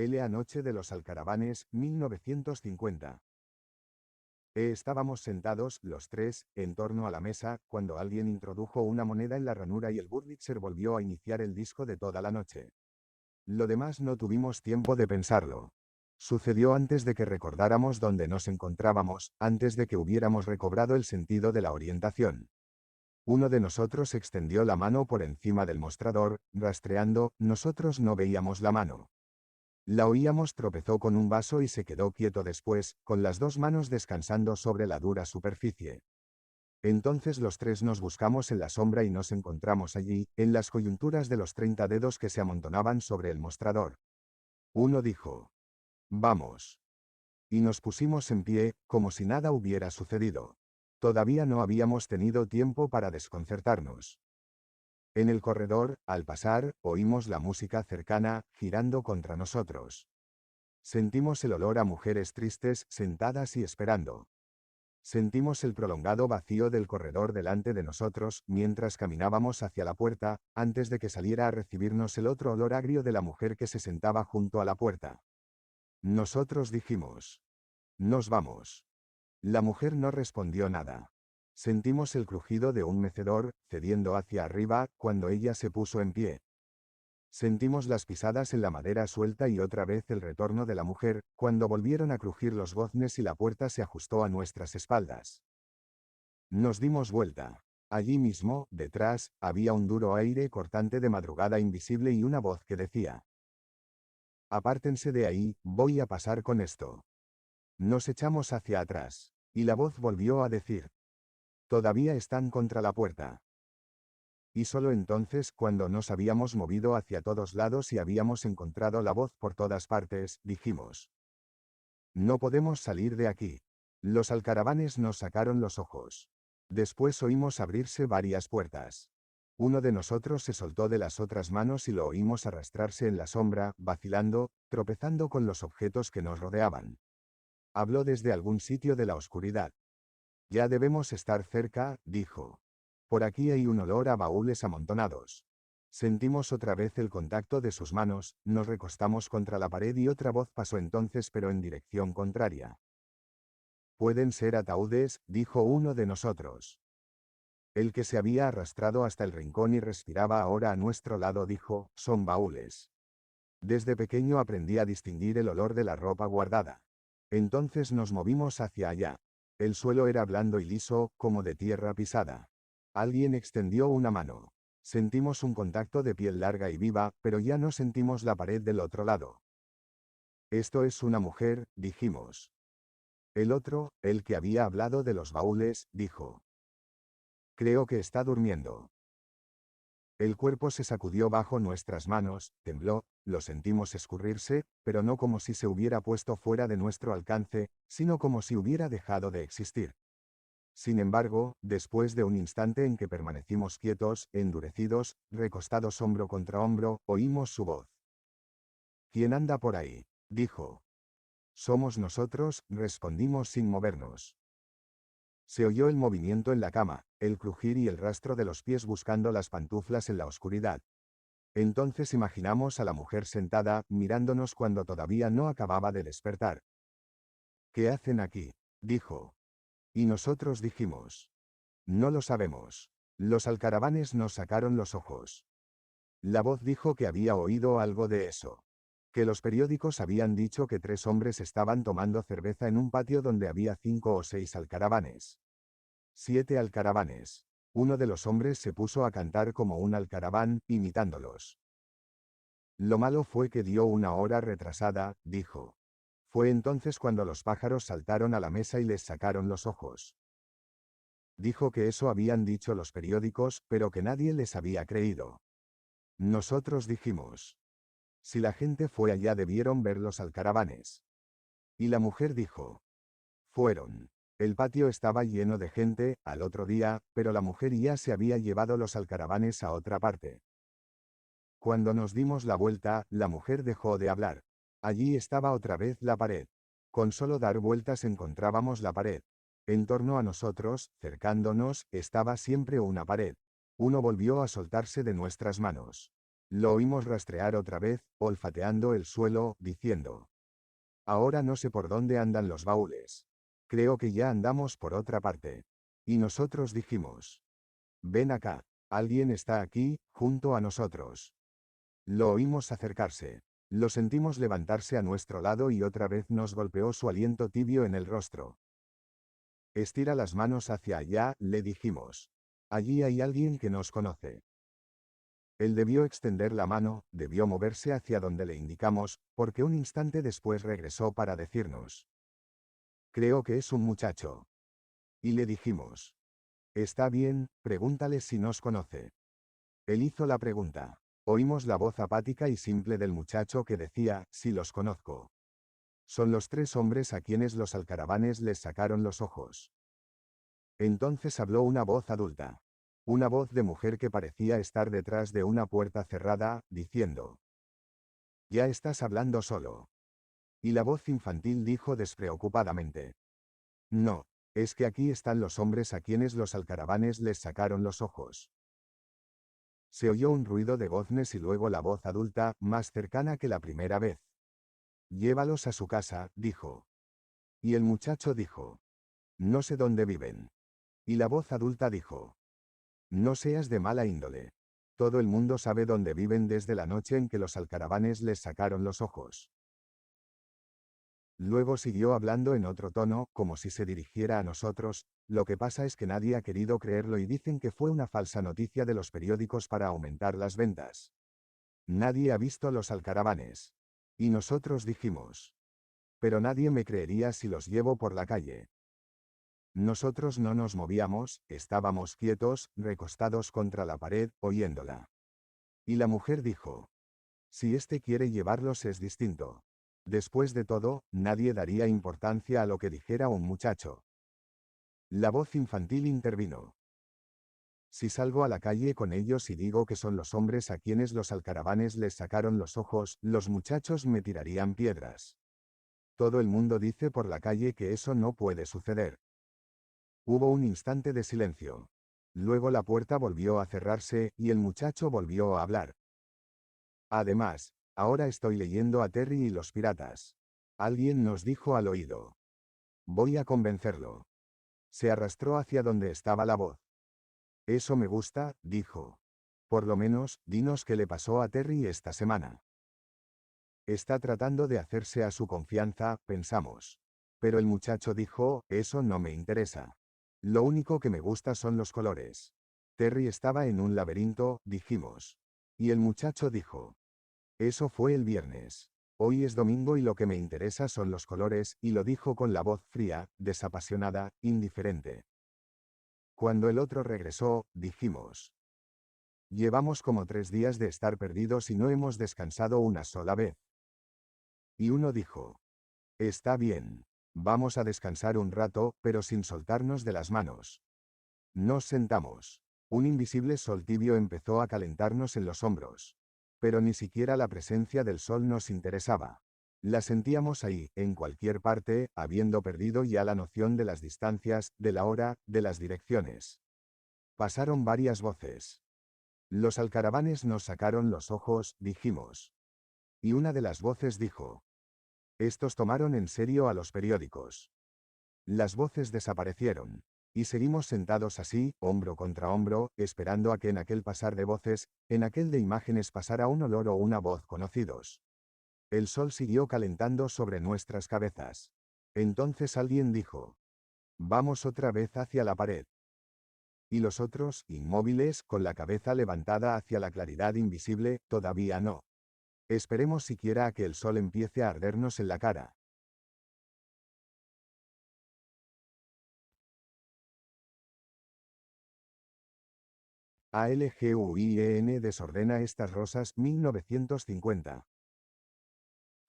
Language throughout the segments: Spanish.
La noche de los Alcaravanes, 1950. Estábamos sentados, los tres, en torno a la mesa, cuando alguien introdujo una moneda en la ranura y el Wurlitzer volvió a iniciar el disco de toda la noche. Lo demás no tuvimos tiempo de pensarlo. Sucedió antes de que recordáramos dónde nos encontrábamos, antes de que hubiéramos recobrado el sentido de la orientación. Uno de nosotros extendió la mano por encima del mostrador, rastreando, nosotros no veíamos la mano. La oíamos, tropezó con un vaso y se quedó quieto después, con las dos manos descansando sobre la dura superficie. Entonces los tres nos buscamos en la sombra y nos encontramos allí, en las coyunturas de los 30 dedos que se amontonaban sobre el mostrador. Uno dijo: «Vamos». Y nos pusimos en pie, como si nada hubiera sucedido. Todavía no habíamos tenido tiempo para desconcertarnos. En el corredor, al pasar, oímos la música cercana, girando contra nosotros. Sentimos el olor a mujeres tristes, sentadas y esperando. Sentimos el prolongado vacío del corredor delante de nosotros, mientras caminábamos hacia la puerta, antes de que saliera a recibirnos el otro olor agrio de la mujer que se sentaba junto a la puerta. Nosotros dijimos: «Nos vamos». La mujer no respondió nada. Sentimos el crujido de un mecedor, cediendo hacia arriba, cuando ella se puso en pie. Sentimos las pisadas en la madera suelta y otra vez el retorno de la mujer, cuando volvieron a crujir los goznes y la puerta se ajustó a nuestras espaldas. Nos dimos vuelta. Allí mismo, detrás, había un duro aire cortante de madrugada invisible y una voz que decía: «Apártense de ahí, voy a pasar con esto». Nos echamos hacia atrás. Y la voz volvió a decir: «Todavía están contra la puerta». Y solo entonces, cuando nos habíamos movido hacia todos lados y habíamos encontrado la voz por todas partes, dijimos: «No podemos salir de aquí». Los alcaravanes nos sacaron los ojos. Después oímos abrirse varias puertas. Uno de nosotros se soltó de las otras manos y lo oímos arrastrarse en la sombra, vacilando, tropezando con los objetos que nos rodeaban. Habló desde algún sitio de la oscuridad. «Ya debemos estar cerca», dijo. «Por aquí hay un olor a baúles amontonados». Sentimos otra vez el contacto de sus manos, nos recostamos contra la pared y otra voz pasó entonces pero en dirección contraria. «Pueden ser ataúdes», dijo uno de nosotros. El que se había arrastrado hasta el rincón y respiraba ahora a nuestro lado dijo: «Son baúles». Desde pequeño aprendí a distinguir el olor de la ropa guardada. Entonces nos movimos hacia allá. El suelo era blando y liso, como de tierra pisada. Alguien extendió una mano. Sentimos un contacto de piel larga y viva, pero ya no sentimos la pared del otro lado. «Esto es una mujer», dijimos. El otro, el que había hablado de los baúles, dijo: «Creo que está durmiendo». El cuerpo se sacudió bajo nuestras manos, tembló, lo sentimos escurrirse, pero no como si se hubiera puesto fuera de nuestro alcance, sino como si hubiera dejado de existir. Sin embargo, después de un instante en que permanecimos quietos, endurecidos, recostados hombro contra hombro, oímos su voz. «¿Quién anda por ahí?», dijo. «Somos nosotros», respondimos sin movernos. Se oyó el movimiento en la cama, el crujir y el rastro de los pies buscando las pantuflas en la oscuridad. Entonces imaginamos a la mujer sentada, mirándonos cuando todavía no acababa de despertar. «¿Qué hacen aquí?», dijo. Y nosotros dijimos: «No lo sabemos». Los alcaravanes nos sacaron los ojos. La voz dijo que había oído algo de eso. Que los periódicos habían dicho que 3 hombres estaban tomando cerveza en un patio donde había 5 o 6 alcaravanes. 7 alcaravanes. Uno de los hombres se puso a cantar como un alcaraván, imitándolos. «Lo malo fue que dio una hora retrasada», dijo. Fue entonces cuando los pájaros saltaron a la mesa y les sacaron los ojos. Dijo que eso habían dicho los periódicos, pero que nadie les había creído. Nosotros dijimos: «Si la gente fue allá debieron ver los alcaravanes». Y la mujer dijo: «Fueron». El patio estaba lleno de gente, al otro día, pero la mujer ya se había llevado los alcaravanes a otra parte. Cuando nos dimos la vuelta, la mujer dejó de hablar. Allí estaba otra vez la pared. Con solo dar vueltas encontrábamos la pared. En torno a nosotros, cercándonos, estaba siempre una pared. Uno volvió a soltarse de nuestras manos. Lo oímos rastrear otra vez, olfateando el suelo, diciendo: ahora no sé por dónde andan los baúles. Creo que ya andamos por otra parte. Y nosotros dijimos: ven acá. Alguien está aquí, junto a nosotros. Lo oímos acercarse. Lo sentimos levantarse a nuestro lado y otra vez nos golpeó su aliento tibio en el rostro. Estira las manos hacia allá, le dijimos. Allí hay alguien que nos conoce. Él debió extender la mano, debió moverse hacia donde le indicamos, porque un instante después regresó para decirnos: creo que es un muchacho. Y le dijimos: está bien, pregúntale si nos conoce. Él hizo la pregunta. Oímos la voz apática y simple del muchacho que decía: sí los conozco. Son los 3 hombres a quienes los alcaravanes les sacaron los ojos. Entonces habló una voz adulta. Una voz de mujer que parecía estar detrás de una puerta cerrada, diciendo: ya estás hablando solo. Y la voz infantil dijo despreocupadamente: no, es que aquí están los hombres a quienes los alcaravanes les sacaron los ojos. Se oyó un ruido de goznes y luego la voz adulta, más cercana que la primera vez. Llévalos a su casa, dijo. Y el muchacho dijo: no sé dónde viven. Y la voz adulta dijo: no seas de mala índole. Todo el mundo sabe dónde viven desde la noche en que los alcaravanes les sacaron los ojos. Luego siguió hablando en otro tono, como si se dirigiera a nosotros: lo que pasa es que nadie ha querido creerlo y dicen que fue una falsa noticia de los periódicos para aumentar las ventas. Nadie ha visto los alcaravanes. Y nosotros dijimos: pero nadie me creería si los llevo por la calle. Nosotros no nos movíamos, estábamos quietos, recostados contra la pared, oyéndola. Y la mujer dijo: si éste quiere llevarlos es distinto. Después de todo, nadie daría importancia a lo que dijera un muchacho. La voz infantil intervino: si salgo a la calle con ellos y digo que son los hombres a quienes los alcaravanes les sacaron los ojos, los muchachos me tirarían piedras. Todo el mundo dice por la calle que eso no puede suceder. Hubo un instante de silencio. Luego la puerta volvió a cerrarse, y el muchacho volvió a hablar. Además, ahora estoy leyendo a Terry y los piratas. Alguien nos dijo al oído. Voy a convencerlo. Se arrastró hacia donde estaba la voz. Eso me gusta, dijo. Por lo menos, dinos qué le pasó a Terry esta semana. Está tratando de hacerse a su confianza, pensamos. Pero el muchacho dijo: eso no me interesa. Lo único que me gusta son los colores. Terry estaba en un laberinto, dijimos. Y el muchacho dijo: eso fue el viernes. Hoy es domingo y lo que me interesa son los colores, y lo dijo con la voz fría, desapasionada, indiferente. Cuando el otro regresó, dijimos: llevamos como 3 días de estar perdidos y no hemos descansado una sola vez. Y uno dijo: está bien. Vamos a descansar un rato, pero sin soltarnos de las manos. Nos sentamos. Un invisible sol tibio empezó a calentarnos en los hombros. Pero ni siquiera la presencia del sol nos interesaba. La sentíamos ahí, en cualquier parte, habiendo perdido ya la noción de las distancias, de la hora, de las direcciones. Pasaron varias voces. Los alcaravanes nos sacaron los ojos, dijimos. Y una de las voces dijo: estos tomaron en serio a los periódicos. Las voces desaparecieron. Y seguimos sentados así, hombro contra hombro, esperando a que en aquel pasar de voces, en aquel de imágenes pasara un olor o una voz conocidos. El sol siguió calentando sobre nuestras cabezas. Entonces alguien dijo: vamos otra vez hacia la pared. Y los otros, inmóviles, con la cabeza levantada hacia la claridad invisible, todavía no. Esperemos siquiera a que el sol empiece a ardernos en la cara. ALGUIEN desordena estas rosas, 1950.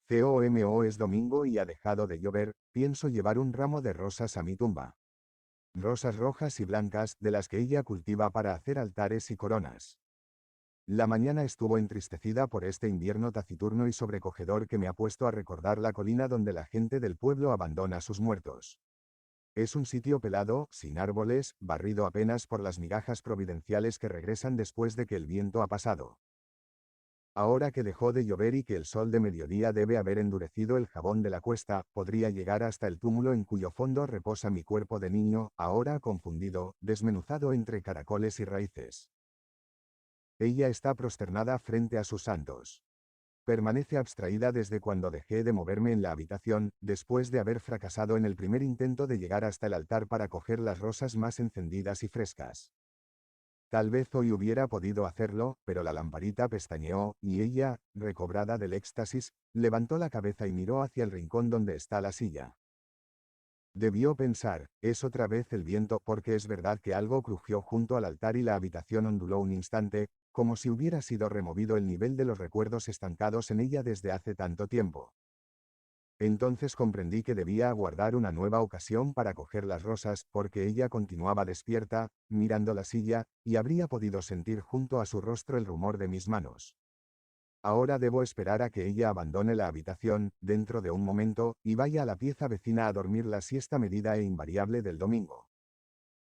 COMO es domingo y ha dejado de llover, pienso llevar un ramo de rosas a mi tumba. Rosas rojas y blancas, de las que ella cultiva para hacer altares y coronas. La mañana estuvo entristecida por este invierno taciturno y sobrecogedor que me ha puesto a recordar la colina donde la gente del pueblo abandona sus muertos. Es un sitio pelado, sin árboles, barrido apenas por las migajas providenciales que regresan después de que el viento ha pasado. Ahora que dejó de llover y que el sol de mediodía debe haber endurecido el jabón de la cuesta, podría llegar hasta el túmulo en cuyo fondo reposa mi cuerpo de niño, ahora confundido, desmenuzado entre caracoles y raíces. Ella está prosternada frente a sus santos. Permanece abstraída desde cuando dejé de moverme en la habitación, después de haber fracasado en el primer intento de llegar hasta el altar para coger las rosas más encendidas y frescas. Tal vez hoy hubiera podido hacerlo, pero la lamparita pestañeó, y ella, recobrada del éxtasis, levantó la cabeza y miró hacia el rincón donde está la silla. Debió pensar, es otra vez el viento, porque es verdad que algo crujió junto al altar y la habitación onduló un instante, como si hubiera sido removido el nivel de los recuerdos estancados en ella desde hace tanto tiempo. Entonces comprendí que debía aguardar una nueva ocasión para coger las rosas, porque ella continuaba despierta, mirando la silla, y habría podido sentir junto a su rostro el rumor de mis manos. Ahora debo esperar a que ella abandone la habitación, dentro de un momento, y vaya a la pieza vecina a dormir la siesta medida e invariable del domingo.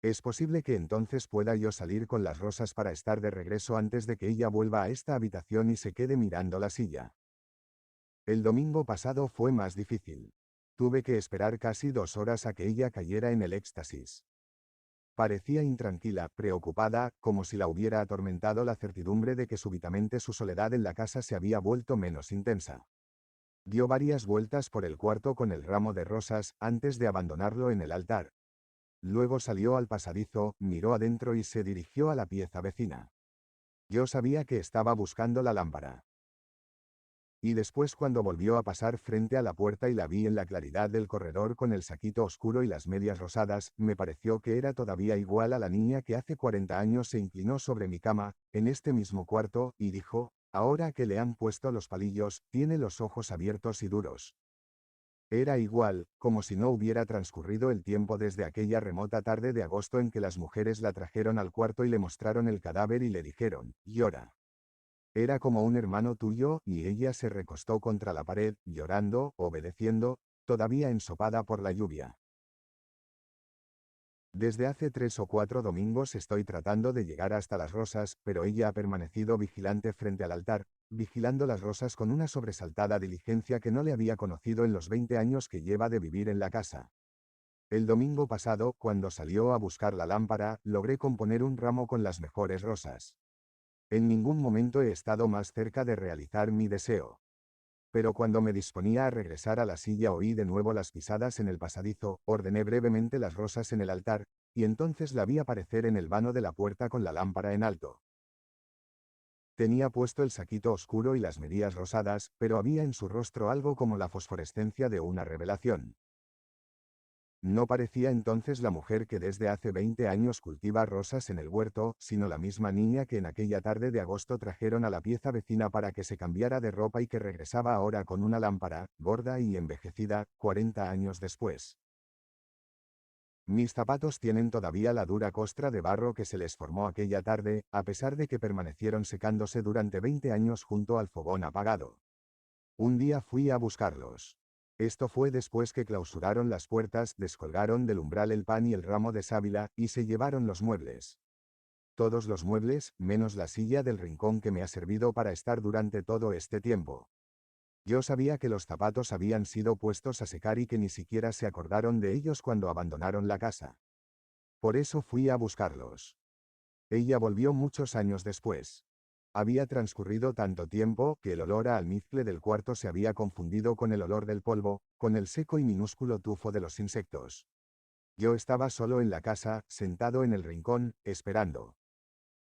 Es posible que entonces pueda yo salir con las rosas para estar de regreso antes de que ella vuelva a esta habitación y se quede mirando la silla. El domingo pasado fue más difícil. Tuve que esperar casi 2 horas a que ella cayera en el éxtasis. Parecía intranquila, preocupada, como si la hubiera atormentado la certidumbre de que súbitamente su soledad en la casa se había vuelto menos intensa. Dio varias vueltas por el cuarto con el ramo de rosas, antes de abandonarlo en el altar. Luego salió al pasadizo, miró adentro y se dirigió a la pieza vecina. Yo sabía que estaba buscando la lámpara. Y después cuando volvió a pasar frente a la puerta y la vi en la claridad del corredor con el saquito oscuro y las medias rosadas, me pareció que era todavía igual a la niña que hace 40 años se inclinó sobre mi cama, en este mismo cuarto, y dijo, ahora que le han puesto los palillos, tiene los ojos abiertos y duros. Era igual, como si no hubiera transcurrido el tiempo desde aquella remota tarde de agosto en que las mujeres la trajeron al cuarto y le mostraron el cadáver y le dijeron, llora. Era como un hermano tuyo, y ella se recostó contra la pared, llorando, obedeciendo, todavía ensopada por la lluvia. Desde hace 3 o 4 domingos estoy tratando de llegar hasta las rosas, pero ella ha permanecido vigilante frente al altar, vigilando las rosas con una sobresaltada diligencia que no le había conocido en los 20 años que lleva de vivir en la casa. El domingo pasado, cuando salió a buscar la lámpara, logré componer un ramo con las mejores rosas. En ningún momento he estado más cerca de realizar mi deseo. Pero cuando me disponía a regresar a la silla oí de nuevo las pisadas en el pasadizo, ordené brevemente las rosas en el altar, y entonces la vi aparecer en el vano de la puerta con la lámpara en alto. Tenía puesto el saquito oscuro y las medias rosadas, pero había en su rostro algo como la fosforescencia de una revelación. No parecía entonces la mujer que desde hace 20 años cultiva rosas en el huerto, sino la misma niña que en aquella tarde de agosto trajeron a la pieza vecina para que se cambiara de ropa y que regresaba ahora con una lámpara, gorda y envejecida, 40 años después. Mis zapatos tienen todavía la dura costra de barro que se les formó aquella tarde, a pesar de que permanecieron secándose durante 20 años junto al fogón apagado. Un día fui a buscarlos. Esto fue después que clausuraron las puertas, descolgaron del umbral el pan y el ramo de sábila, y se llevaron los muebles. Todos los muebles, menos la silla del rincón que me ha servido para estar durante todo este tiempo. Yo sabía que los zapatos habían sido puestos a secar y que ni siquiera se acordaron de ellos cuando abandonaron la casa. Por eso fui a buscarlos. Ella volvió muchos años después. Había transcurrido tanto tiempo que el olor a almizcle del cuarto se había confundido con el olor del polvo, con el seco y minúsculo tufo de los insectos. Yo estaba solo en la casa, sentado en el rincón, esperando.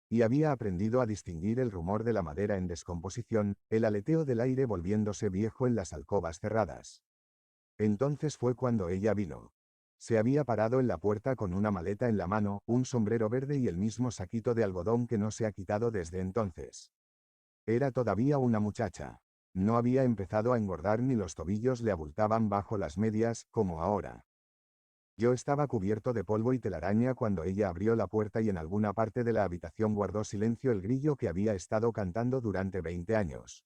Y había aprendido a distinguir el rumor de la madera en descomposición, el aleteo del aire volviéndose viejo en las alcobas cerradas. Entonces fue cuando ella vino. Se había parado en la puerta con una maleta en la mano, un sombrero verde y el mismo saquito de algodón que no se ha quitado desde entonces. Era todavía una muchacha. No había empezado a engordar ni los tobillos le abultaban bajo las medias, como ahora. Yo estaba cubierto de polvo y telaraña cuando ella abrió la puerta y en alguna parte de la habitación guardó silencio el grillo que había estado cantando durante 20 años.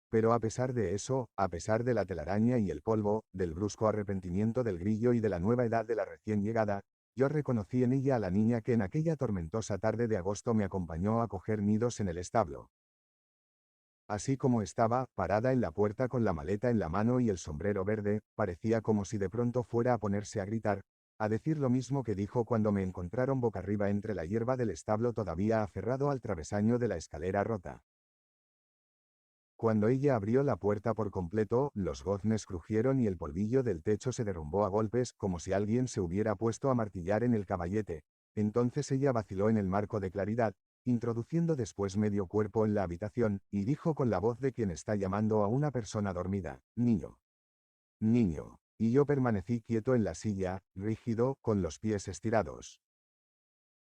Pero a pesar de eso, a pesar de la telaraña y el polvo, del brusco arrepentimiento del grillo y de la nueva edad de la recién llegada, yo reconocí en ella a la niña que en aquella tormentosa tarde de agosto me acompañó a coger nidos en el establo. Así como estaba, parada en la puerta con la maleta en la mano y el sombrero verde, parecía como si de pronto fuera a ponerse a gritar, a decir lo mismo que dijo cuando me encontraron boca arriba entre la hierba del establo todavía aferrado al travesaño de la escalera rota. Cuando ella abrió la puerta por completo, los goznes crujieron y el polvillo del techo se derrumbó a golpes, como si alguien se hubiera puesto a martillar en el caballete. Entonces ella vaciló en el marco de claridad, introduciendo después medio cuerpo en la habitación, y dijo con la voz de quien está llamando a una persona dormida: «Niño. Niño». Y yo permanecí quieto en la silla, rígido, con los pies estirados.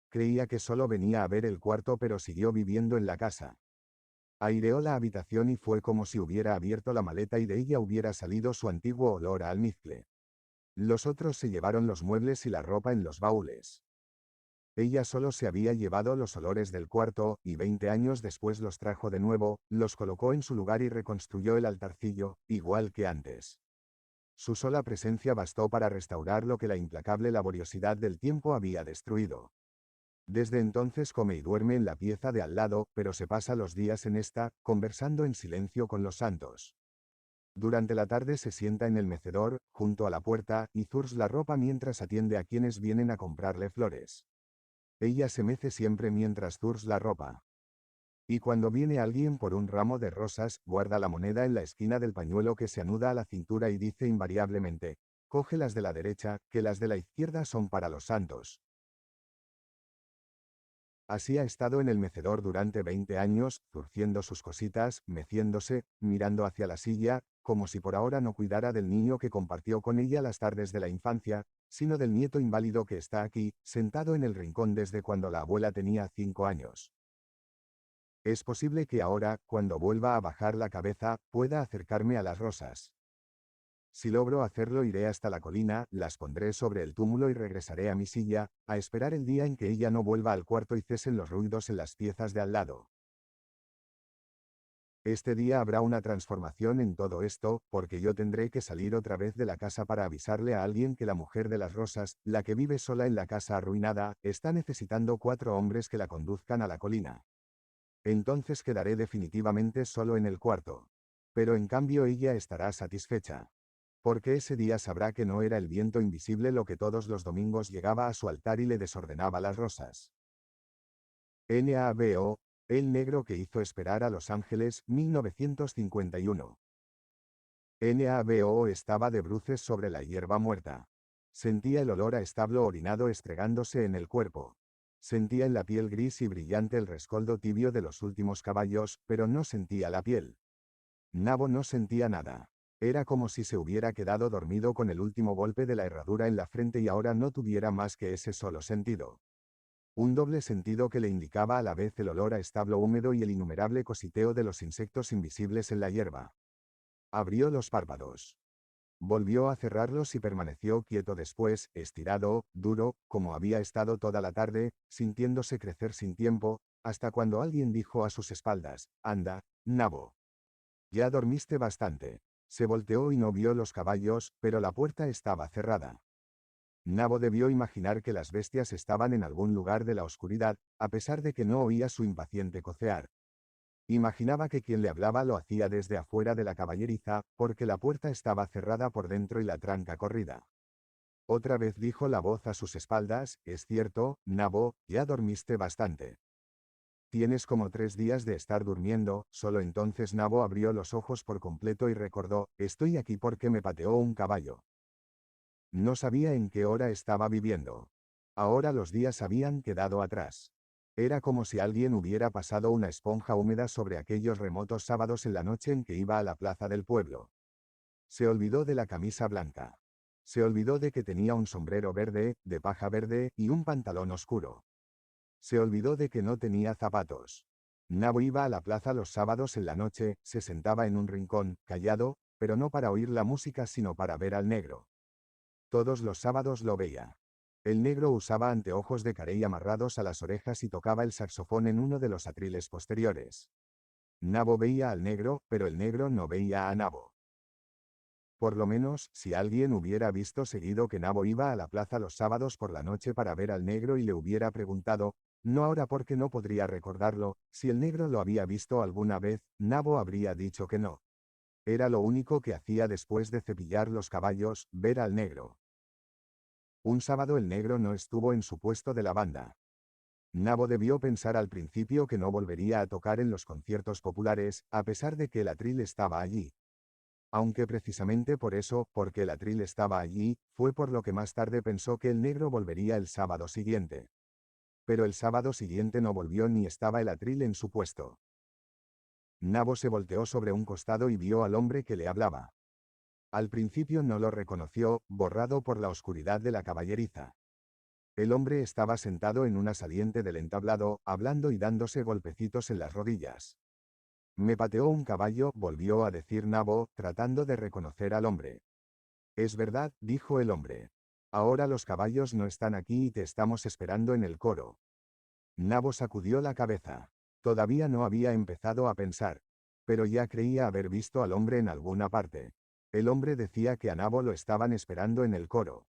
Creía que solo venía a ver el cuarto, pero siguió viviendo en la casa. Aireó la habitación y fue como si hubiera abierto la maleta y de ella hubiera salido su antiguo olor a almizcle. Los otros se llevaron los muebles y la ropa en los baúles. Ella solo se había llevado los olores del cuarto, y 20 años después los trajo de nuevo, los colocó en su lugar y reconstruyó el altarcillo, igual que antes. Su sola presencia bastó para restaurar lo que la implacable laboriosidad del tiempo había destruido. Desde entonces come y duerme en la pieza de al lado, pero se pasa los días en esta, conversando en silencio con los santos. Durante la tarde se sienta en el mecedor, junto a la puerta, y zurza la ropa mientras atiende a quienes vienen a comprarle flores. Ella se mece siempre mientras zurza la ropa. Y cuando viene alguien por un ramo de rosas, guarda la moneda en la esquina del pañuelo que se anuda a la cintura y dice invariablemente: «Coge las de la derecha, que las de la izquierda son para los santos». Así ha estado en el mecedor durante 20 años, zurciendo sus cositas, meciéndose, mirando hacia la silla, como si por ahora no cuidara del niño que compartió con ella las tardes de la infancia, sino del nieto inválido que está aquí, sentado en el rincón desde cuando la abuela tenía 5 años. Es posible que ahora, cuando vuelva a bajar la cabeza, pueda acercarme a las rosas. Si logro hacerlo, iré hasta la colina, las pondré sobre el túmulo y regresaré a mi silla, a esperar el día en que ella no vuelva al cuarto y cesen los ruidos en las piezas de al lado. Este día habrá una transformación en todo esto, porque yo tendré que salir otra vez de la casa para avisarle a alguien que la mujer de las rosas, la que vive sola en la casa arruinada, está necesitando 4 hombres que la conduzcan a la colina. Entonces quedaré definitivamente solo en el cuarto. Pero en cambio ella estará satisfecha. Porque ese día sabrá que no era el viento invisible lo que todos los domingos llegaba a su altar y le desordenaba las rosas. NABO, El negro que hizo esperar a los ángeles, 1951. NABO estaba de bruces sobre la hierba muerta. Sentía el olor a establo orinado estregándose en el cuerpo. Sentía en la piel gris y brillante el rescoldo tibio de los últimos caballos, pero no sentía la piel. Nabo no sentía nada. Era como si se hubiera quedado dormido con el último golpe de la herradura en la frente y ahora no tuviera más que ese solo sentido. Un doble sentido que le indicaba a la vez el olor a establo húmedo y el innumerable cositeo de los insectos invisibles en la hierba. Abrió los párpados. Volvió a cerrarlos y permaneció quieto después, estirado, duro, como había estado toda la tarde, sintiéndose crecer sin tiempo, hasta cuando alguien dijo a sus espaldas: «Anda, Nabo. Ya dormiste bastante». Se volteó y no vio los caballos, pero la puerta estaba cerrada. Nabo debió imaginar que las bestias estaban en algún lugar de la oscuridad, a pesar de que no oía su impaciente cocear. Imaginaba que quien le hablaba lo hacía desde afuera de la caballeriza, porque la puerta estaba cerrada por dentro y la tranca corrida. Otra vez dijo la voz a sus espaldas: «Es cierto, Nabo, ya dormiste bastante. Tienes como 3 días de estar durmiendo». Solo entonces Nabo abrió los ojos por completo y recordó: «Estoy aquí porque me pateó un caballo». No sabía en qué hora estaba viviendo. Ahora los días habían quedado atrás. Era como si alguien hubiera pasado una esponja húmeda sobre aquellos remotos sábados en la noche en que iba a la plaza del pueblo. Se olvidó de la camisa blanca. Se olvidó de que tenía un sombrero verde, de paja verde, y un pantalón oscuro. Se olvidó de que no tenía zapatos. Nabo iba a la plaza los sábados en la noche, se sentaba en un rincón, callado, pero no para oír la música sino para ver al negro. Todos los sábados lo veía. El negro usaba anteojos de carey amarrados a las orejas y tocaba el saxofón en uno de los atriles posteriores. Nabo veía al negro, pero el negro no veía a Nabo. Por lo menos, si alguien hubiera visto seguido que Nabo iba a la plaza los sábados por la noche para ver al negro y le hubiera preguntado: No ahora porque no podría recordarlo. Si el negro lo había visto alguna vez, Nabo habría dicho que no. Era lo único que hacía después de cepillar los caballos, ver al negro. Un sábado el negro no estuvo en su puesto de la banda. Nabo debió pensar al principio que no volvería a tocar en los conciertos populares, a pesar de que el atril estaba allí. Aunque precisamente por eso, porque el atril estaba allí, fue por lo que más tarde pensó que el negro volvería el sábado siguiente. Pero el sábado siguiente no volvió ni estaba el atril en su puesto. Nabo se volteó sobre un costado y vio al hombre que le hablaba. Al principio no lo reconoció, borrado por la oscuridad de la caballeriza. El hombre estaba sentado en una saliente del entablado, hablando y dándose golpecitos en las rodillas. Me pateó un caballo, volvió a decir Nabo, tratando de reconocer al hombre. Es verdad, dijo el hombre. Ahora los caballos no están aquí y te estamos esperando en el coro. Nabo sacudió la cabeza. Todavía no había empezado a pensar. Pero ya creía haber visto al hombre en alguna parte. El hombre decía que a Nabo lo estaban esperando en el coro.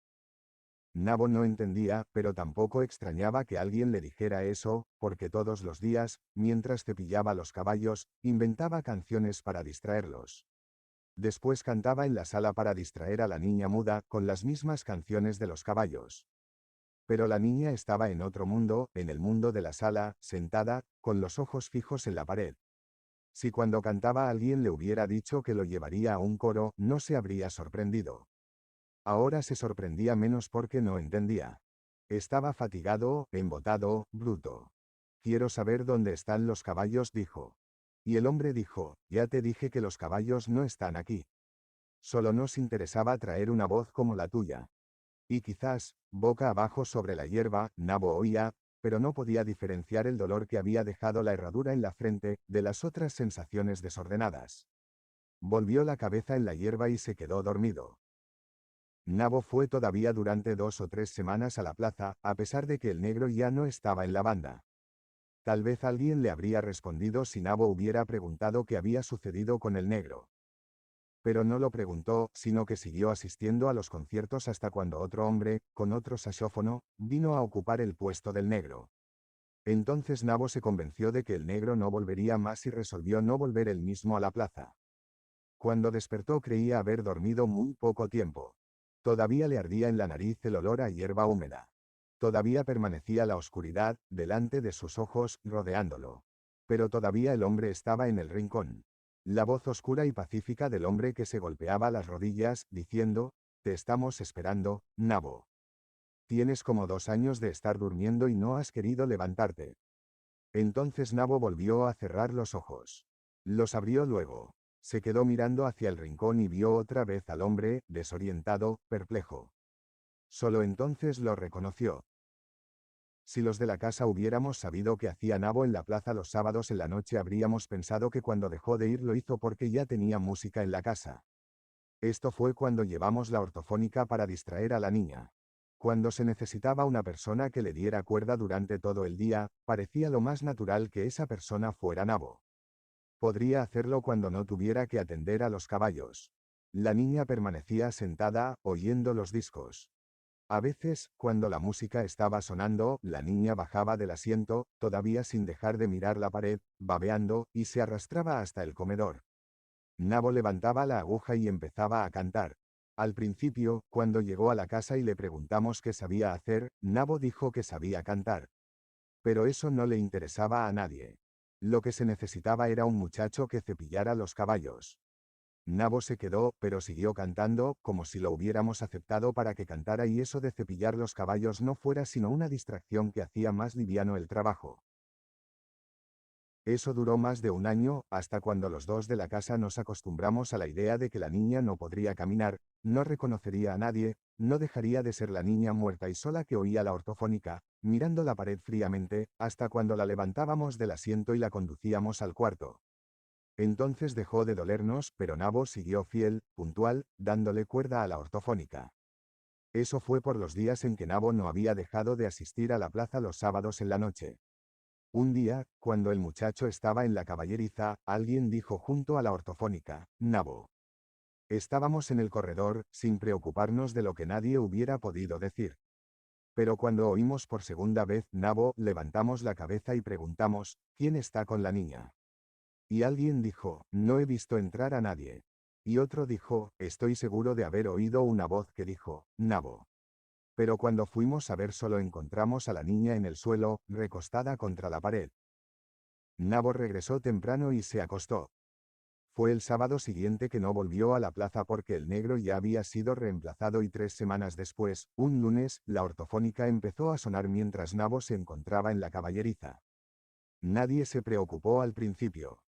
Nabo no entendía, pero tampoco extrañaba que alguien le dijera eso, porque todos los días, mientras cepillaba los caballos, inventaba canciones para distraerlos. Después cantaba en la sala para distraer a la niña muda, con las mismas canciones de los caballos. Pero la niña estaba en otro mundo, en el mundo de la sala, sentada, con los ojos fijos en la pared. Si cuando cantaba alguien le hubiera dicho que lo llevaría a un coro, no se habría sorprendido. Ahora se sorprendía menos porque no entendía. Estaba fatigado, embotado, bruto. Quiero saber dónde están los caballos, dijo. Y el hombre dijo, ya te dije que los caballos no están aquí. Solo nos interesaba traer una voz como la tuya. Y quizás, boca abajo sobre la hierba, Nabo oía, pero no podía diferenciar el dolor que había dejado la herradura en la frente, de las otras sensaciones desordenadas. Volvió la cabeza en la hierba y se quedó dormido. Nabo fue todavía durante 2 o 3 semanas a la plaza, a pesar de que el negro ya no estaba en la banda. Tal vez alguien le habría respondido si Nabo hubiera preguntado qué había sucedido con el negro. Pero no lo preguntó, sino que siguió asistiendo a los conciertos hasta cuando otro hombre, con otro saxófono, vino a ocupar el puesto del negro. Entonces Nabo se convenció de que el negro no volvería más y resolvió no volver él mismo a la plaza. Cuando despertó creía haber dormido muy poco tiempo. Todavía le ardía en la nariz el olor a hierba húmeda. Todavía permanecía la oscuridad, delante de sus ojos, rodeándolo. Pero todavía el hombre estaba en el rincón. La voz oscura y pacífica del hombre que se golpeaba las rodillas, diciendo, te estamos esperando, Nabo. Tienes como 2 años de estar durmiendo y no has querido levantarte. Entonces Nabo volvió a cerrar los ojos. Los abrió luego. Se quedó mirando hacia el rincón y vio otra vez al hombre, desorientado, perplejo. Solo entonces lo reconoció. Si los de la casa hubiéramos sabido que hacía Nabo en la plaza los sábados en la noche habríamos pensado que cuando dejó de ir lo hizo porque ya tenía música en la casa. Esto fue cuando llevamos la ortofónica para distraer a la niña. Cuando se necesitaba una persona que le diera cuerda durante todo el día, parecía lo más natural que esa persona fuera Nabo. Podría hacerlo cuando no tuviera que atender a los caballos. La niña permanecía sentada, oyendo los discos. A veces, cuando la música estaba sonando, la niña bajaba del asiento, todavía sin dejar de mirar la pared, babeando, y se arrastraba hasta el comedor. Nabo levantaba la aguja y empezaba a cantar. Al principio, cuando llegó a la casa y le preguntamos qué sabía hacer, Nabo dijo que sabía cantar. Pero eso no le interesaba a nadie. Lo que se necesitaba era un muchacho que cepillara los caballos. Nabo se quedó, pero siguió cantando, como si lo hubiéramos aceptado para que cantara y eso de cepillar los caballos no fuera sino una distracción que hacía más liviano el trabajo. Eso duró más de 1 año, hasta cuando los dos de la casa nos acostumbramos a la idea de que la niña no podría caminar, no reconocería a nadie, no dejaría de ser la niña muerta y sola que oía la ortofónica, mirando la pared fríamente, hasta cuando la levantábamos del asiento y la conducíamos al cuarto. Entonces dejó de dolernos, pero Nabo siguió fiel, puntual, dándole cuerda a la ortofónica. Eso fue por los días en que Nabo no había dejado de asistir a la plaza los sábados en la noche. Un día, cuando el muchacho estaba en la caballeriza, alguien dijo junto a la ortofónica, Nabo. Estábamos en el corredor, sin preocuparnos de lo que nadie hubiera podido decir. Pero cuando oímos por segunda vez Nabo, levantamos la cabeza y preguntamos, ¿quién está con la niña? Y alguien dijo, no he visto entrar a nadie. Y otro dijo, estoy seguro de haber oído una voz que dijo, Nabo. Pero cuando fuimos a ver solo encontramos a la niña en el suelo, recostada contra la pared. Nabo regresó temprano y se acostó. Fue el sábado siguiente que no volvió a la plaza porque el negro ya había sido reemplazado y 3 semanas después, un lunes, la ortofónica empezó a sonar mientras Nabo se encontraba en la caballeriza. Nadie se preocupó al principio.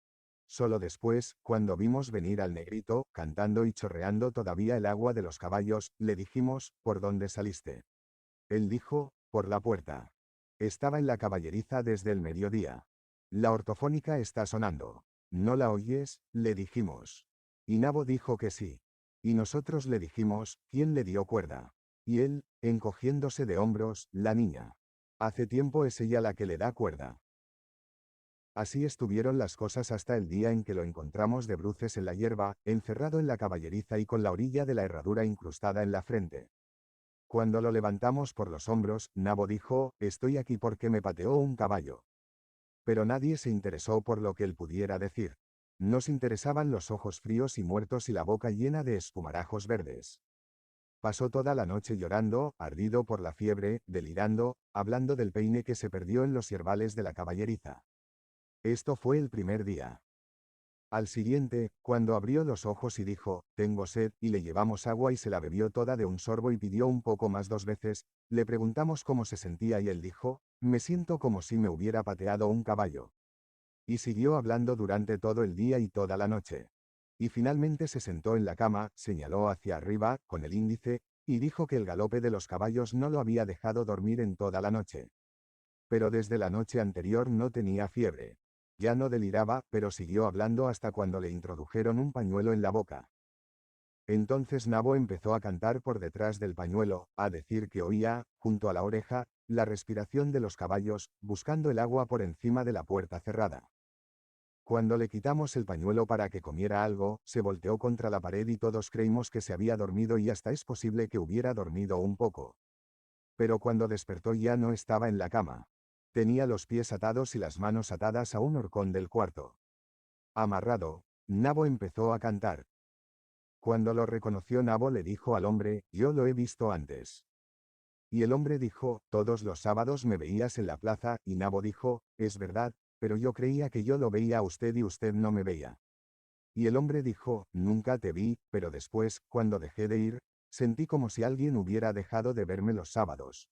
Solo después, cuando vimos venir al negrito, cantando y chorreando todavía el agua de los caballos, le dijimos, ¿por dónde saliste? Él dijo, por la puerta. Estaba en la caballeriza desde el mediodía. La ortofónica está sonando. ¿No la oyes?, le dijimos. Y Nabo dijo que sí. Y nosotros le dijimos, ¿quién le dio cuerda? Y él, encogiéndose de hombros, la niña. Hace tiempo es ella la que le da cuerda. Así estuvieron las cosas hasta el día en que lo encontramos de bruces en la hierba, encerrado en la caballeriza y con la orilla de la herradura incrustada en la frente. Cuando lo levantamos por los hombros, Nabo dijo, estoy aquí porque me pateó un caballo. Pero nadie se interesó por lo que él pudiera decir. Nos interesaban los ojos fríos y muertos y la boca llena de espumarajos verdes. Pasó toda la noche llorando, ardido por la fiebre, delirando, hablando del peine que se perdió en los yerbales de la caballeriza. Esto fue el primer día. Al siguiente, cuando abrió los ojos y dijo, tengo sed, y le llevamos agua y se la bebió toda de un sorbo y pidió un poco más 2 veces, le preguntamos cómo se sentía y él dijo, me siento como si me hubiera pateado un caballo. Y siguió hablando durante todo el día y toda la noche. Y finalmente se sentó en la cama, señaló hacia arriba, con el índice, y dijo que el galope de los caballos no lo había dejado dormir en toda la noche. Pero desde la noche anterior no tenía fiebre. Ya no deliraba, pero siguió hablando hasta cuando le introdujeron un pañuelo en la boca. Entonces Nabo empezó a cantar por detrás del pañuelo, a decir que oía, junto a la oreja, la respiración de los caballos, buscando el agua por encima de la puerta cerrada. Cuando le quitamos el pañuelo para que comiera algo, se volteó contra la pared y todos creímos que se había dormido y hasta es posible que hubiera dormido un poco. Pero cuando despertó ya no estaba en la cama. Tenía los pies atados y las manos atadas a un horcón del cuarto. Amarrado, Nabo empezó a cantar. Cuando lo reconoció Nabo le dijo al hombre, yo lo he visto antes. Y el hombre dijo, todos los sábados me veías en la plaza, y Nabo dijo, es verdad, pero yo creía que yo lo veía a usted y usted no me veía. Y el hombre dijo, nunca te vi, pero después, cuando dejé de ir, sentí como si alguien hubiera dejado de verme los sábados.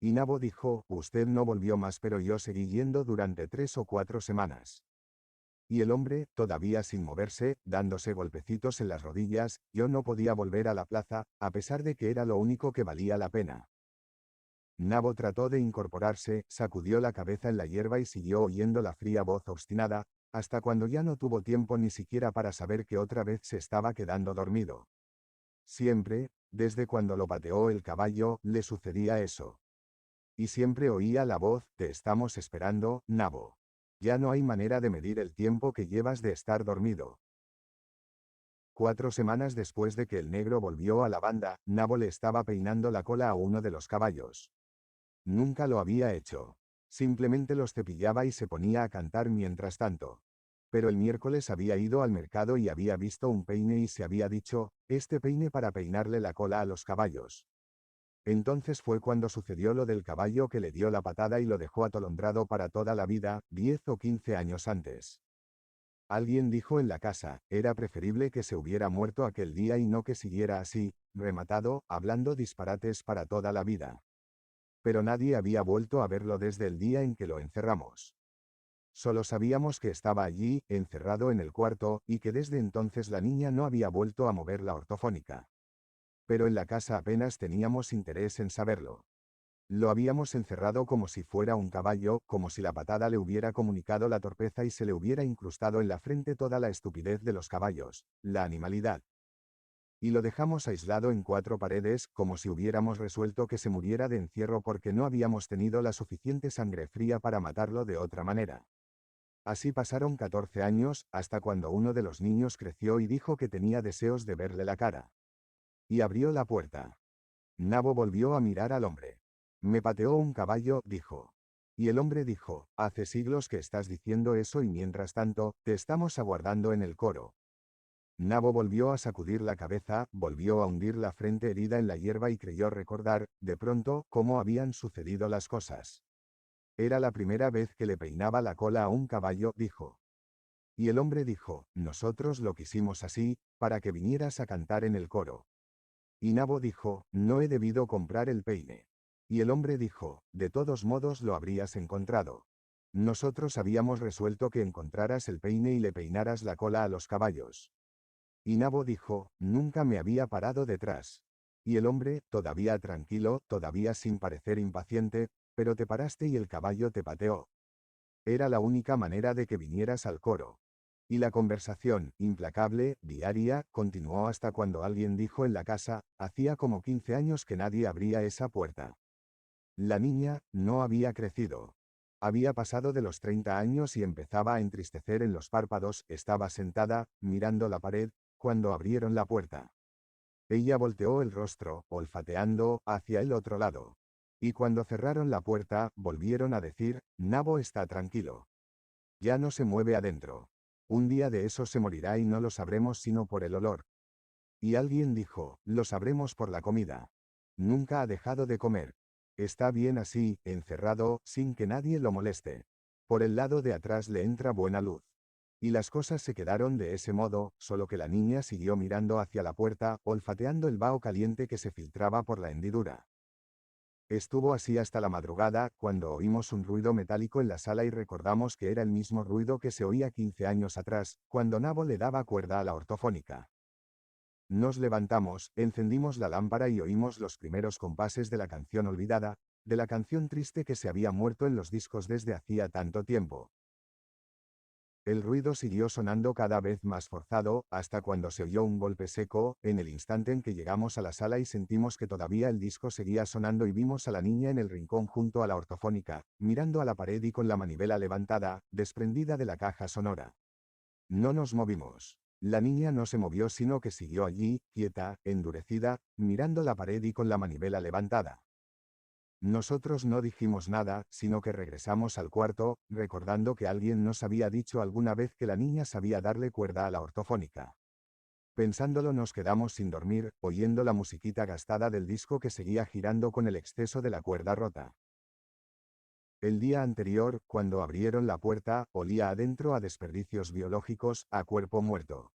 Y Nabo dijo, usted no volvió más pero yo seguí yendo durante 3 o 4 semanas. Y el hombre, todavía sin moverse, dándose golpecitos en las rodillas, yo no podía volver a la plaza, a pesar de que era lo único que valía la pena. Nabo trató de incorporarse, sacudió la cabeza en la hierba y siguió oyendo la fría voz obstinada, hasta cuando ya no tuvo tiempo ni siquiera para saber que otra vez se estaba quedando dormido. Siempre, desde cuando lo pateó el caballo, le sucedía eso. Y siempre oía la voz, te estamos esperando, Nabo. Ya no hay manera de medir el tiempo que llevas de estar dormido. 4 semanas después de que el negro volvió a la banda, Nabo le estaba peinando la cola a uno de los caballos. Nunca lo había hecho. Simplemente los cepillaba y se ponía a cantar mientras tanto. Pero el miércoles había ido al mercado y había visto un peine y se había dicho, este peine para peinarle la cola a los caballos. Entonces fue cuando sucedió lo del caballo que le dio la patada y lo dejó atolondrado para toda la vida, 10 o 15 años antes. Alguien dijo en la casa, era preferible que se hubiera muerto aquel día y no que siguiera así, rematado, hablando disparates para toda la vida. Pero nadie había vuelto a verlo desde el día en que lo encerramos. Solo sabíamos que estaba allí, encerrado en el cuarto, y que desde entonces la niña no había vuelto a mover la ortofónica. Pero en la casa apenas teníamos interés en saberlo. Lo habíamos encerrado como si fuera un caballo, como si la patada le hubiera comunicado la torpeza y se le hubiera incrustado en la frente toda la estupidez de los caballos, la animalidad. Y lo dejamos aislado en 4 paredes, como si hubiéramos resuelto que se muriera de encierro porque no habíamos tenido la suficiente sangre fría para matarlo de otra manera. Así pasaron 14 años, hasta cuando uno de los niños creció y dijo que tenía deseos de verle la cara. Y abrió la puerta. Nabo volvió a mirar al hombre. Me pateó un caballo, dijo. Y el hombre dijo, hace siglos que estás diciendo eso y mientras tanto, te estamos aguardando en el coro. Nabo volvió a sacudir la cabeza, volvió a hundir la frente herida en la hierba y creyó recordar, de pronto, cómo habían sucedido las cosas. Era la primera vez que le peinaba la cola a un caballo, dijo. Y el hombre dijo, nosotros lo quisimos así, para que vinieras a cantar en el coro. Y Nabo dijo, no he debido comprar el peine. Y el hombre dijo, de todos modos lo habrías encontrado. Nosotros habíamos resuelto que encontraras el peine y le peinaras la cola a los caballos. Y Nabo dijo, nunca me había parado detrás. Y el hombre, todavía tranquilo, todavía sin parecer impaciente, pero te paraste y el caballo te pateó. Era la única manera de que vinieras al coro. Y la conversación, implacable, diaria, continuó hasta cuando alguien dijo en la casa, hacía como 15 años que nadie abría esa puerta. La niña, no había crecido. Había pasado de los 30 años y empezaba a entristecer en los párpados, estaba sentada, mirando la pared, cuando abrieron la puerta. Ella volteó el rostro, olfateando, hacia el otro lado. Y cuando cerraron la puerta, volvieron a decir, Nabo está tranquilo. Ya no se mueve adentro. Un día de eso se morirá y no lo sabremos sino por el olor. Y alguien dijo, lo sabremos por la comida. Nunca ha dejado de comer. Está bien así, encerrado, sin que nadie lo moleste. Por el lado de atrás le entra buena luz. Y las cosas se quedaron de ese modo, solo que la niña siguió mirando hacia la puerta, olfateando el vaho caliente que se filtraba por la hendidura. Estuvo así hasta la madrugada, cuando oímos un ruido metálico en la sala y recordamos que era el mismo ruido que se oía 15 años atrás, cuando Nabo le daba cuerda a la ortofónica. Nos levantamos, encendimos la lámpara y oímos los primeros compases de la canción olvidada, de la canción triste que se había muerto en los discos desde hacía tanto tiempo. El ruido siguió sonando cada vez más forzado, hasta cuando se oyó un golpe seco, en el instante en que llegamos a la sala y sentimos que todavía el disco seguía sonando y vimos a la niña en el rincón junto a la ortofónica, mirando a la pared y con la manivela levantada, desprendida de la caja sonora. No nos movimos. La niña no se movió sino que siguió allí, quieta, endurecida, mirando la pared y con la manivela levantada. Nosotros no dijimos nada, sino que regresamos al cuarto, recordando que alguien nos había dicho alguna vez que la niña sabía darle cuerda a la ortofónica. Pensándolo nos quedamos sin dormir, oyendo la musiquita gastada del disco que seguía girando con el exceso de la cuerda rota. El día anterior, cuando abrieron la puerta, olía adentro a desperdicios biológicos, a cuerpo muerto.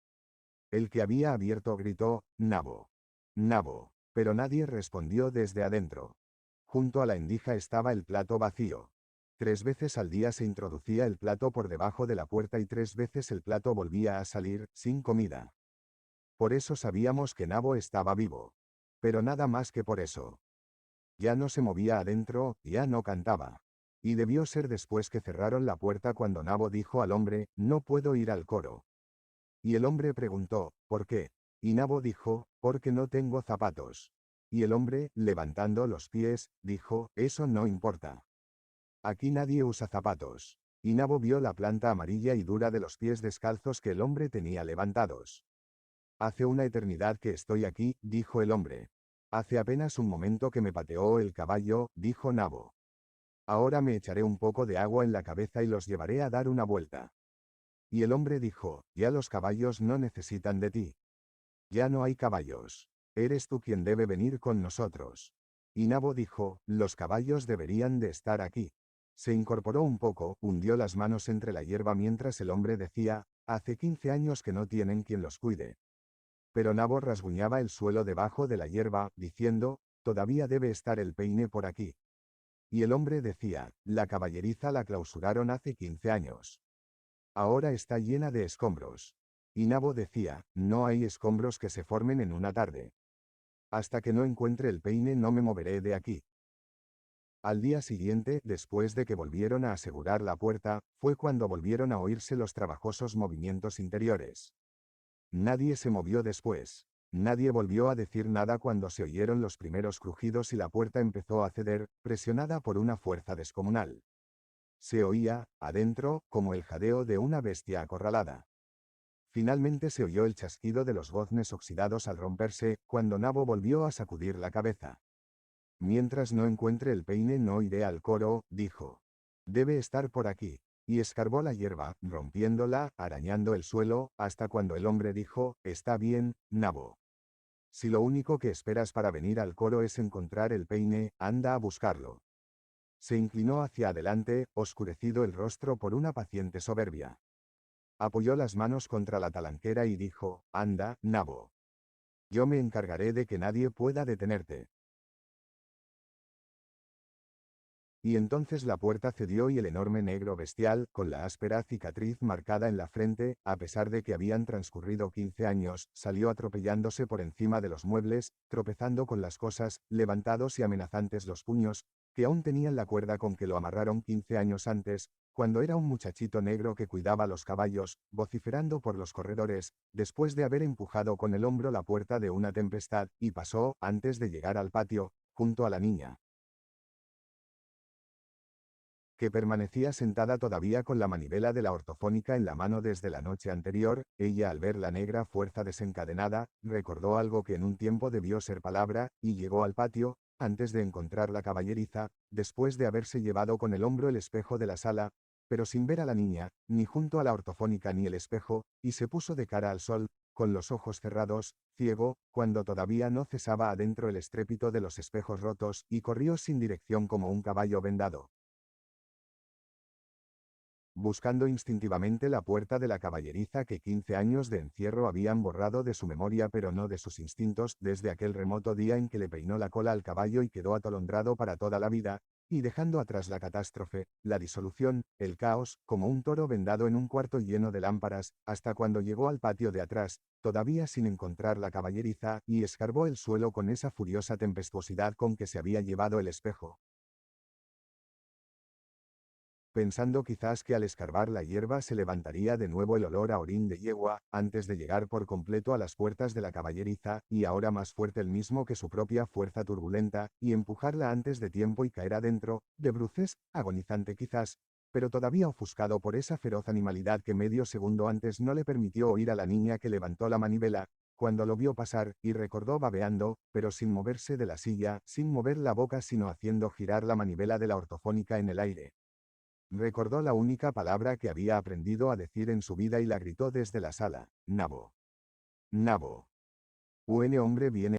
El que había abierto gritó, Nabo. Nabo. Pero nadie respondió desde adentro. Junto a la endija estaba el plato vacío. 3 veces al día se introducía el plato por debajo de la puerta y 3 veces el plato volvía a salir, sin comida. Por eso sabíamos que Nabo estaba vivo. Pero nada más que por eso. Ya no se movía adentro, ya no cantaba. Y debió ser después que cerraron la puerta cuando Nabo dijo al hombre, no puedo ir al coro. Y el hombre preguntó, ¿por qué? Y Nabo dijo, porque no tengo zapatos. Y el hombre, levantando los pies, dijo, eso no importa. Aquí nadie usa zapatos. Y Nabo vio la planta amarilla y dura de los pies descalzos que el hombre tenía levantados. Hace una eternidad que estoy aquí, dijo el hombre. Hace apenas un momento que me pateó el caballo, dijo Nabo. Ahora me echaré un poco de agua en la cabeza y los llevaré a dar una vuelta. Y el hombre dijo, ya los caballos no necesitan de ti. Ya no hay caballos. Eres tú quien debe venir con nosotros. Y Nabo dijo, los caballos deberían de estar aquí. Se incorporó un poco, hundió las manos entre la hierba mientras el hombre decía, hace 15 años que no tienen quien los cuide. Pero Nabo rasguñaba el suelo debajo de la hierba, diciendo, todavía debe estar el peine por aquí. Y el hombre decía, la caballeriza la clausuraron hace 15 años. Ahora está llena de escombros. Y Nabo decía, no hay escombros que se formen en una tarde. Hasta que no encuentre el peine no me moveré de aquí. Al día siguiente, después de que volvieron a asegurar la puerta, fue cuando volvieron a oírse los trabajosos movimientos interiores. Nadie se movió después. Nadie volvió a decir nada cuando se oyeron los primeros crujidos y la puerta empezó a ceder, presionada por una fuerza descomunal. Se oía, adentro, como el jadeo de una bestia acorralada. Finalmente se oyó el chasquido de los goznes oxidados al romperse, cuando Nabo volvió a sacudir la cabeza. Mientras no encuentre el peine no iré al coro, dijo. Debe estar por aquí. Y escarbó la hierba, rompiéndola, arañando el suelo, hasta cuando el hombre dijo, está bien, nabo. Si lo único que esperas para venir al coro es encontrar el peine, anda a buscarlo. Se inclinó hacia adelante, oscurecido el rostro por una paciente soberbia. Apoyó las manos contra la talanquera y dijo, anda, nabo. Yo me encargaré de que nadie pueda detenerte. Y entonces la puerta cedió y el enorme negro bestial, con la áspera cicatriz marcada en la frente, a pesar de que habían transcurrido 15 años, salió atropellándose por encima de los muebles, tropezando con las cosas, levantados y amenazantes los puños, que aún tenían la cuerda con que lo amarraron 15 años antes, cuando era un muchachito negro que cuidaba los caballos, vociferando por los corredores, después de haber empujado con el hombro la puerta de una tempestad, y pasó, antes de llegar al patio, junto a la niña, que permanecía sentada todavía con la manivela de la ortofónica en la mano desde la noche anterior. Ella, al ver la negra fuerza desencadenada, recordó algo que en un tiempo debió ser palabra, y llegó al patio, antes de encontrar la caballeriza, después de haberse llevado con el hombro el espejo de la sala, pero sin ver a la niña, ni junto a la ortofónica ni el espejo, y se puso de cara al sol, con los ojos cerrados, ciego, cuando todavía no cesaba adentro el estrépito de los espejos rotos, y corrió sin dirección como un caballo vendado, buscando instintivamente la puerta de la caballeriza que 15 años de encierro habían borrado de su memoria pero no de sus instintos, desde aquel remoto día en que le peinó la cola al caballo y quedó atolondrado para toda la vida, y dejando atrás la catástrofe, la disolución, el caos, como un toro vendado en un cuarto lleno de lámparas, hasta cuando llegó al patio de atrás, todavía sin encontrar la caballeriza, y escarbó el suelo con esa furiosa tempestuosidad con que se había llevado el espejo, pensando quizás que al escarbar la hierba se levantaría de nuevo el olor a orín de yegua, antes de llegar por completo a las puertas de la caballeriza, y ahora más fuerte el mismo que su propia fuerza turbulenta, y empujarla antes de tiempo y caer adentro, de bruces, agonizante quizás, pero todavía ofuscado por esa feroz animalidad que medio segundo antes no le permitió oír a la niña que levantó la manivela, cuando lo vio pasar, y recordó babeando, pero sin moverse de la silla, sin mover la boca sino haciendo girar la manivela de la ortofónica en el aire. Recordó la única palabra que había aprendido a decir en su vida y la gritó desde la sala, nabo. Nabo. Un hombre viene.